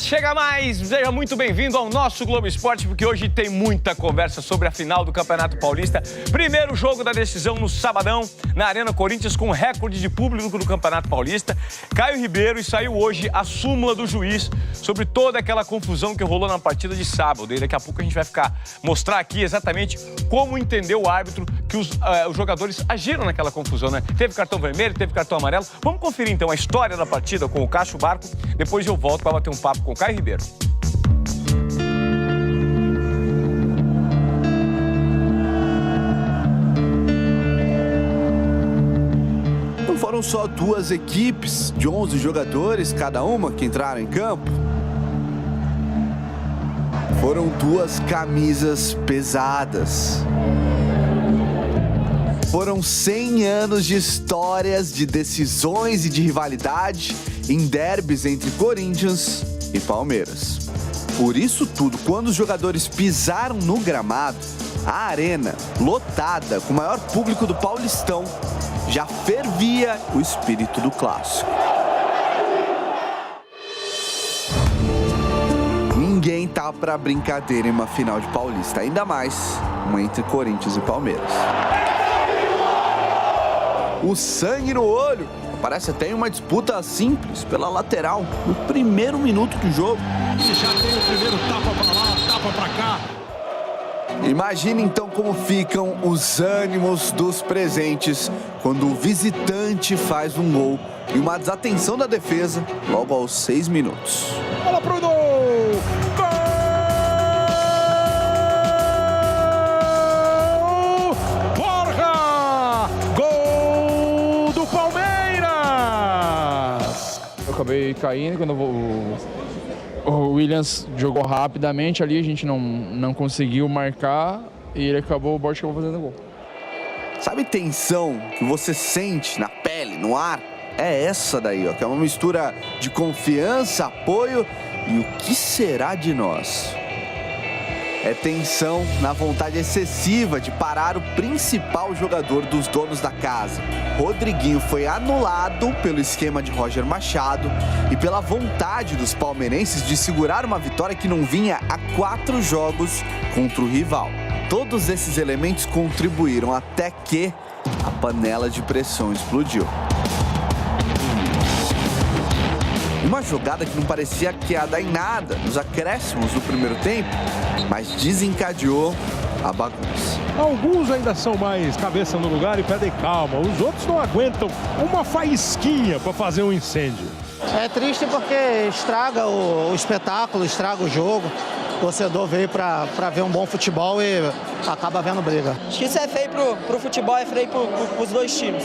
chega mais! Seja muito bem-vindo ao nosso Globo Esporte, porque hoje tem muita conversa sobre a final do Campeonato Paulista. Primeiro jogo da decisão no sabadão, na Arena Corinthians, com recorde de público do Campeonato Paulista. Caio Ribeiro, e saiu hoje a súmula do juiz sobre toda aquela confusão que rolou na partida de sábado. E daqui a pouco a gente vai mostrar aqui exatamente como entendeu o árbitro que os jogadores agiram naquela confusão, né? Teve cartão vermelho, teve cartão amarelo. Vamos conferir então a história da partida com o Cássio Barco. Depois eu volto para bater um papo com o Caio Ribeiro. Não foram só duas equipes de 11 jogadores, cada uma, que entraram em campo. Foram duas camisas pesadas. Foram 100 anos de histórias, de decisões e de rivalidade em derbys entre Corinthians e Palmeiras. Por isso tudo, quando os jogadores pisaram no gramado, a arena, lotada, com o maior público do Paulistão, já fervia o espírito do clássico. Ninguém tá pra brincadeira em uma final de Paulista, ainda mais uma entre Corinthians e Palmeiras. O sangue no olho. Parece até uma disputa simples pela lateral no primeiro minuto do jogo. E já tem o primeiro tapa pra lá, tapa pra cá. Imagine então como ficam os ânimos dos presentes quando o visitante faz um gol e uma desatenção da defesa logo aos 6 minutos. Bola pro gol! Acabei caindo quando o Williams jogou rapidamente ali, a gente não conseguiu marcar e o Borja acabou fazendo gol. Sabe tensão que você sente na pele, no ar? É essa daí, ó, que é uma mistura de confiança, apoio e o que será de nós? É tensão na vontade excessiva de parar o principal jogador dos donos da casa. Rodriguinho foi anulado pelo esquema de Roger Machado e pela vontade dos palmeirenses de segurar uma vitória que não vinha há 4 jogos contra o rival. Todos esses elementos contribuíram até que a panela de pressão explodiu. Uma jogada que não parecia que ia dar em nada nos acréscimos do primeiro tempo, mas desencadeou a bagunça. Alguns ainda são mais cabeça no lugar e pedem calma. Os outros não aguentam uma faísquinha para fazer um incêndio. É triste porque estraga o espetáculo, estraga o jogo. O torcedor veio para ver um bom futebol e acaba vendo briga. Acho que isso é feio pro futebol, é feio pros dois times.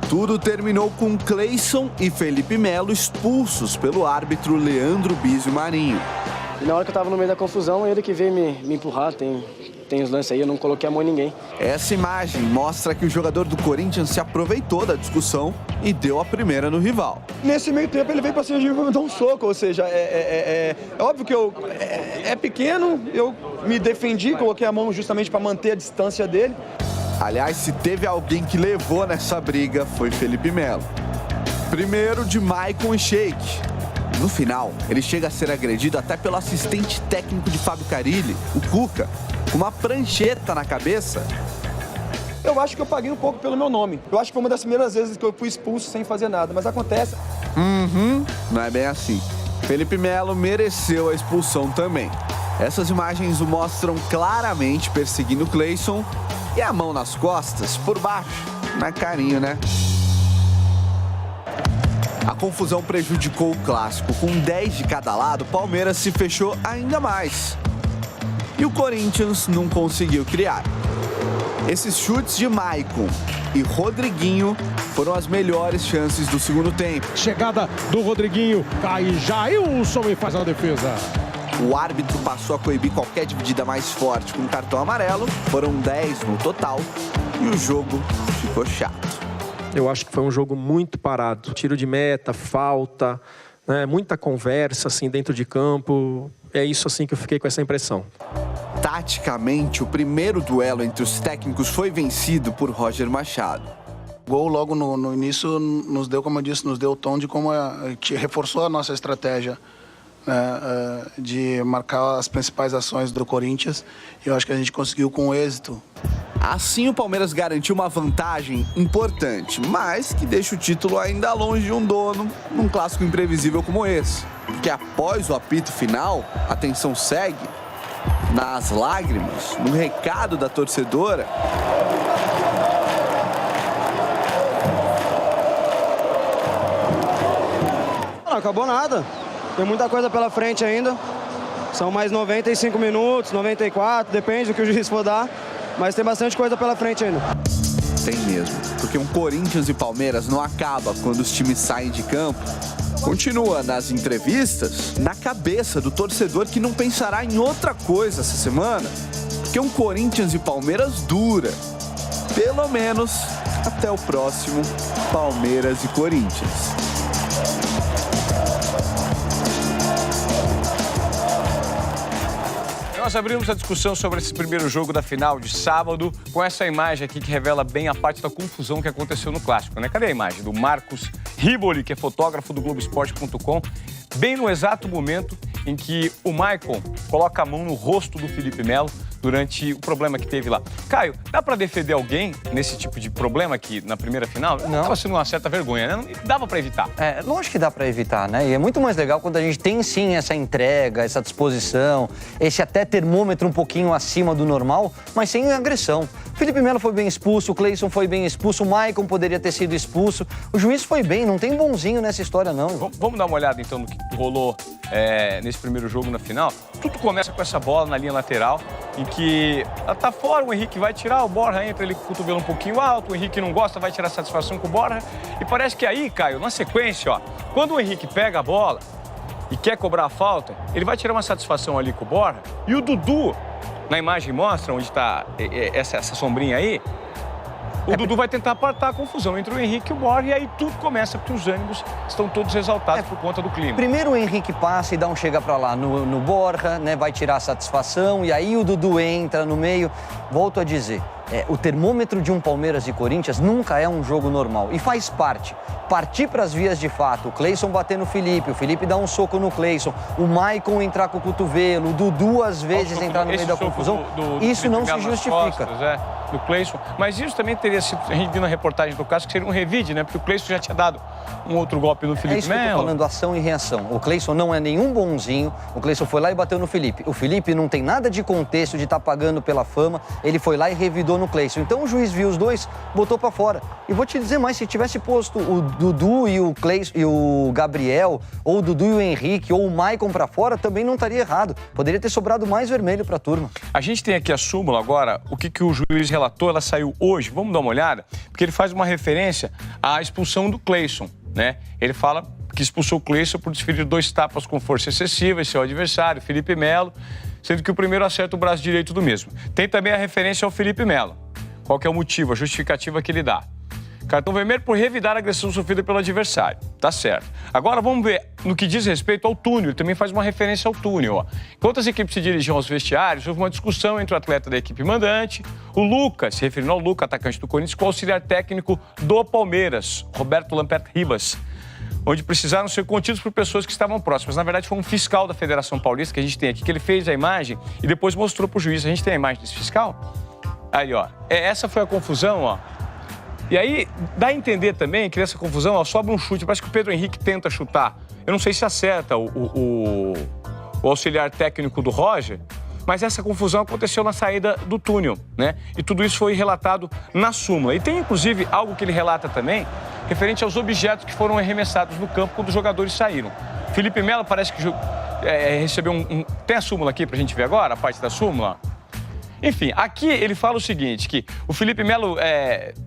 Tudo terminou com Cleison e Felipe Melo expulsos pelo árbitro Leandro Bizio Marinho. E na hora que eu tava no meio da confusão, ele que veio me empurrar, tem os lances aí, eu não coloquei a mão em ninguém. Essa imagem mostra que o jogador do Corinthians se aproveitou da discussão e deu a primeira no rival. Nesse meio tempo ele veio pra cima de mim e me dar um soco, ou seja, é óbvio que é pequeno, eu me defendi, coloquei a mão justamente para manter a distância dele. Aliás, se teve alguém que levou nessa briga, foi Felipe Melo. Primeiro de Maicon e Sheik. No final, ele chega a ser agredido até pelo assistente técnico de Fábio Carilli, o Cuca, com uma prancheta na cabeça. Eu acho que eu paguei um pouco pelo meu nome. Eu acho que foi uma das primeiras vezes que eu fui expulso sem fazer nada, mas acontece. Não é bem assim. Felipe Melo mereceu a expulsão também. Essas imagens o mostram claramente perseguindo Cleison e a mão nas costas, por baixo, na carinho, né? A confusão prejudicou o clássico. Com 10 de cada lado, o Palmeiras se fechou ainda mais. E o Corinthians não conseguiu criar. Esses chutes de Maicon e Rodriguinho foram as melhores chances do segundo tempo. Chegada do Rodriguinho, cai Jailson e faz a defesa. O árbitro passou a coibir qualquer dividida mais forte com cartão amarelo. Foram 10 no total e o jogo ficou chato. Eu acho que foi um jogo muito parado. Tiro de meta, falta, né? Muita conversa assim dentro de campo. É isso assim que eu fiquei com essa impressão. Taticamente, o primeiro duelo entre os técnicos foi vencido por Roger Machado. O gol logo no início nos deu, como eu disse, nos deu o tom de como reforçou a nossa estratégia né, de marcar as principais ações do Corinthians, e eu acho que a gente conseguiu com êxito. Assim, o Palmeiras garantiu uma vantagem importante, mas que deixa o título ainda longe de um dono num clássico imprevisível como esse. Porque após o apito final, a tensão segue nas lágrimas, no recado da torcedora. Não acabou nada. Tem muita coisa pela frente ainda. São mais 95 minutos, 94, depende do que o juiz for dar. Mas tem bastante coisa pela frente ainda. Tem mesmo, porque um Corinthians e Palmeiras não acaba quando os times saem de campo. Continua nas entrevistas, na cabeça do torcedor que não pensará em outra coisa essa semana. Porque um Corinthians e Palmeiras dura, pelo menos até o próximo Palmeiras e Corinthians. Nós abrimos a discussão sobre esse primeiro jogo da final de sábado com essa imagem aqui que revela bem a parte da confusão que aconteceu no Clássico, né? Cadê a imagem? Do Marcos Riboli, que é fotógrafo do Globoesporte.com, bem no exato momento em que o Maicon coloca a mão no rosto do Felipe Melo durante o problema que teve lá. Caio, dá pra defender alguém nesse tipo de problema aqui na primeira final? Não. Tava sendo uma certa vergonha, né? Não dava pra evitar. Lógico que dá pra evitar, né? E é muito mais legal quando a gente tem, sim, essa entrega, essa disposição, esse até termômetro um pouquinho acima do normal, mas sem agressão. Felipe Melo foi bem expulso, o Cleison foi bem expulso, o Maicon poderia ter sido expulso. O juiz foi bem, não tem bonzinho nessa história, não. Vamos dar uma olhada, então, no que rolou nesse primeiro jogo na final. Tudo começa com essa bola na linha lateral, em que ela tá fora, o Henrique vai tirar, o Borja entra ele com o cotovelo um pouquinho alto, o Henrique não gosta, vai tirar satisfação com o Borja. E parece que aí, Caio, na sequência, ó, quando o Henrique pega a bola e quer cobrar a falta, ele vai tirar uma satisfação ali com o Borja. E o Dudu, na imagem mostra onde está essa sombrinha aí, o Dudu vai tentar apartar a confusão entre o Henrique e o Borja, e aí tudo começa, porque os ânimos estão todos exaltados por conta do clima. Primeiro o Henrique passa e dá um chega pra lá no Borja, né? Vai tirar a satisfação, e aí o Dudu entra no meio. Volto a dizer, o termômetro de um Palmeiras e Corinthians nunca é um jogo normal. E faz parte. Partir para as vias de fato. O Cleison bater no Felipe, o Felipe dá um soco no Cleison, o Maicon entrar com o cotovelo, o Dudu às vezes entrar no meio da confusão. Isso não se justifica. Do Cleison. Mas isso também teria sido, a gente viu na reportagem do caso, que seria um revide, né? Porque o Cleison já tinha dado um outro golpe no Felipe Melo. É isso que eu tô falando, ação e reação. O Cleison não é nenhum bonzinho, o Cleison foi lá e bateu no Felipe. O Felipe não tem nada de contexto de estar pagando pela fama, ele foi lá e revidou no Cleison. Então o juiz viu os dois, botou pra fora. E vou te dizer mais, se tivesse posto o Dudu e o Cleison e o Gabriel, ou o Dudu e o Henrique, ou o Maicon pra fora, também não estaria errado. Poderia ter sobrado mais vermelho pra turma. A gente tem aqui a súmula agora, o que o juiz relatou, ela saiu hoje, vamos dar uma olhada, porque ele faz uma referência à expulsão do Cleison, né? Ele fala que expulsou o Cleison por desferir 2 tapas com força excessiva em seu adversário, Felipe Melo, sendo que o primeiro acerta o braço direito do mesmo. Tem também a referência ao Felipe Melo. Qual que é o motivo, a justificativa que ele dá? Cartão vermelho por revidar a agressão sofrida pelo adversário. Tá certo. Agora vamos ver no que diz respeito ao túnel. Ele também faz uma referência ao túnel. Ó. Enquanto as equipes se dirigiam aos vestiários, houve uma discussão entre o atleta da equipe mandante, o Lucas, se referindo ao Lucas, atacante do Corinthians, com o auxiliar técnico do Palmeiras, Roberto Lampert Ribas, onde precisaram ser contidos por pessoas que estavam próximas. Na verdade, foi um fiscal da Federação Paulista, que a gente tem aqui, que ele fez a imagem e depois mostrou para o juiz. A gente tem a imagem desse fiscal? Aí, ó. Essa foi a confusão, ó. E aí, dá a entender também que nessa confusão, ó, sobra um chute. Parece que o Pedro Henrique tenta chutar. Eu não sei se acerta o auxiliar técnico do Roger, mas essa confusão aconteceu na saída do túnel, né? E tudo isso foi relatado na súmula. E tem, inclusive, algo que ele relata também, referente aos objetos que foram arremessados no campo quando os jogadores saíram. Felipe Melo parece que recebeu Tem a súmula aqui pra gente ver agora, a parte da súmula? Enfim, aqui ele fala o seguinte, que o Felipe Melo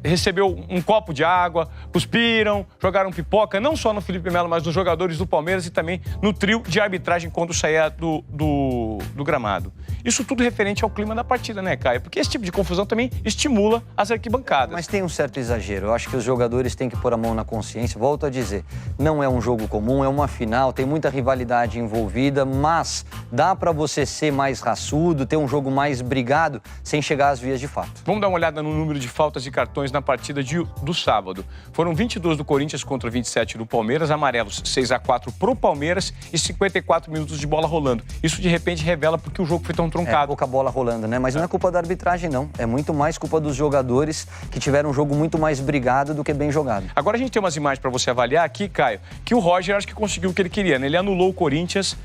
recebeu um copo de água, cuspiram, jogaram pipoca, não só no Felipe Melo, mas nos jogadores do Palmeiras e também no trio de arbitragem quando saía do gramado. Isso tudo referente ao clima da partida, né, Caio? Porque esse tipo de confusão também estimula as arquibancadas. Mas tem um certo exagero. Eu acho que os jogadores têm que pôr a mão na consciência. Volto a dizer, não é um jogo comum, é uma final, tem muita rivalidade envolvida, mas dá para você ser mais raçudo, ter um jogo mais brigado, sem chegar às vias de fato. Vamos dar uma olhada no número de faltas e cartões na partida do sábado. Foram 22 do Corinthians contra 27 do Palmeiras, amarelos 6-4 pro Palmeiras e 54 minutos de bola rolando. Isso, de repente, revela porque o jogo foi tão truncado. É, pouca bola rolando, né? Mas não é culpa da arbitragem, não. É muito mais culpa dos jogadores que tiveram um jogo muito mais brigado do que bem jogado. Agora a gente tem umas imagens para você avaliar aqui, Caio, que o Roger acho que conseguiu o que ele queria, né? Ele anulou o Corinthians.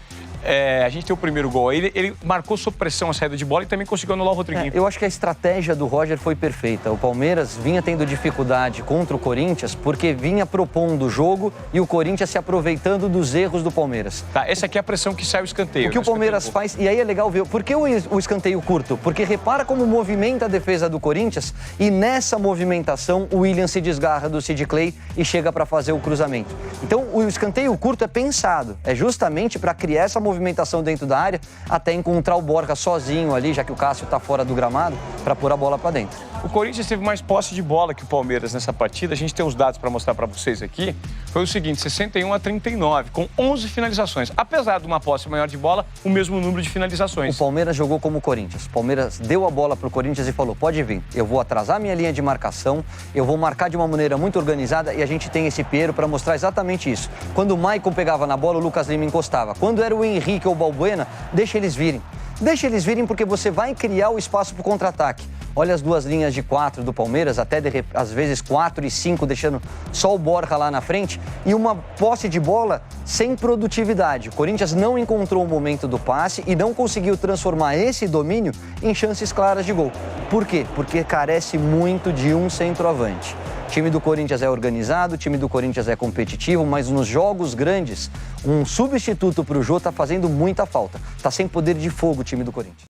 A gente tem o primeiro gol. Ele marcou sob pressão a saída de bola e também conseguiu anular o Rodriguinho. Eu acho que a estratégia do Roger foi perfeita. O Palmeiras vinha tendo dificuldade contra o Corinthians porque vinha propondo o jogo e o Corinthians se aproveitando dos erros do Palmeiras. Tá, essa aqui é a pressão que sai o escanteio. O que o Palmeiras faz, e aí é legal ver, por que o escanteio curto? Porque repara como movimenta a defesa do Corinthians e nessa movimentação o Willian se desgarra do Sid Clay e chega para fazer o cruzamento. Então o escanteio curto é pensado, é justamente para criar essa movimentação dentro da área até encontrar o Borja sozinho ali, já que o Cássio está fora do gramado, para pôr a bola para dentro. O Corinthians teve mais posse de bola que o Palmeiras nessa partida. A gente tem os dados para mostrar para vocês aqui. Foi o seguinte, 61-39, com 11 finalizações. Apesar de uma posse maior de bola, o mesmo número de finalizações. O Palmeiras jogou como o Corinthians. O Palmeiras deu a bola para o Corinthians e falou, pode vir, eu vou atrasar minha linha de marcação, eu vou marcar de uma maneira muito organizada e a gente tem esse Piero para mostrar exatamente isso. Quando o Maicon pegava na bola, o Lucas Lima encostava. Quando era o Henrique ou o Balbuena, deixa eles virem. Deixa eles virem porque você vai criar o espaço para o contra-ataque. Olha as duas linhas de 4 do Palmeiras, até às vezes 4 e 5, deixando só o Borja lá na frente. E uma posse de bola sem produtividade. O Corinthians não encontrou o momento do passe e não conseguiu transformar esse domínio em chances claras de gol. Por quê? Porque carece muito de um centroavante. O time do Corinthians é organizado, o time do Corinthians é competitivo, mas nos jogos grandes, um substituto para o Jô está fazendo muita falta. Está sem poder de fogo o time do Corinthians.